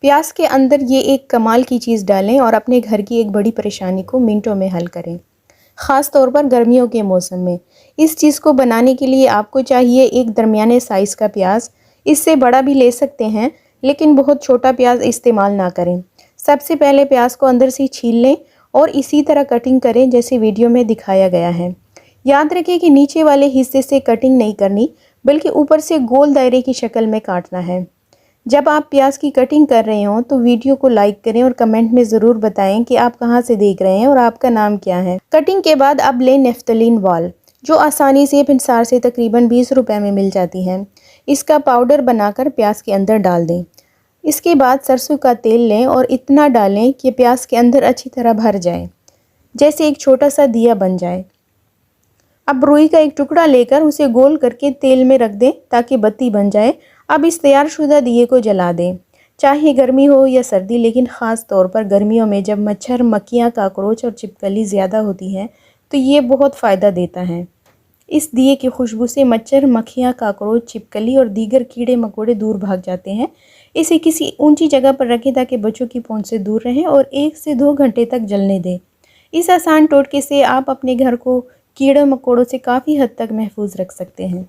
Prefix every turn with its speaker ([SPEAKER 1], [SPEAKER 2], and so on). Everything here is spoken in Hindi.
[SPEAKER 1] प्याज के अंदर ये एक कमाल की चीज़ डालें और अपने घर की एक बड़ी परेशानी को मिनटों में हल करें, ख़ास तौर पर गर्मियों के मौसम में। इस चीज़ को बनाने के लिए आपको चाहिए एक दरमियाने साइज़ का प्याज। इससे बड़ा भी ले सकते हैं, लेकिन बहुत छोटा प्याज इस्तेमाल ना करें। सबसे पहले प्याज को अंदर से छील लें और इसी तरह कटिंग करें जैसे वीडियो में दिखाया गया है। याद रखें कि नीचे वाले हिस्से से कटिंग नहीं करनी, बल्कि ऊपर से गोल दायरे की शक्ल में काटना है। जब आप प्याज की कटिंग कर रहे हों तो वीडियो को लाइक करें और कमेंट में ज़रूर बताएं कि आप कहां से देख रहे हैं और आपका नाम क्या है। कटिंग के बाद अब लें नेफ्थलीन वाल, जो आसानी से पिंसार से तकरीबन 20 रुपए में मिल जाती है। इसका पाउडर बनाकर प्याज के अंदर डाल दें। इसके बाद सरसों का तेल लें और इतना डालें कि प्याज के अंदर अच्छी तरह भर जाए, जैसे एक छोटा सा दिया बन जाए। अब रुई का एक टुकड़ा लेकर उसे गोल करके तेल में रख दें ताकि बत्ती बन जाए। अब इस तैयारशुदा दिए को जला दें, चाहे गर्मी हो या सर्दी, लेकिन ख़ास तौर पर गर्मियों में जब मच्छर, मक्खियाँ, काकरोच और छिपकली ज़्यादा होती हैं तो ये बहुत फ़ायदा देता है। इस दिए की खुशबू से मच्छर, मक्खियाँ, काकरोच, छिपकली और दीगर कीड़े मकोड़े दूर भाग जाते हैं। इसे किसी ऊंची जगह पर रखें ताकि बच्चों की पहुंच से दूर रहें और 1 से 2 घंटे तक जलने दें। इस आसान टोटके से आप अपने घर को कीड़े मकोड़ों से काफ़ी हद तक महफूज रख सकते हैं।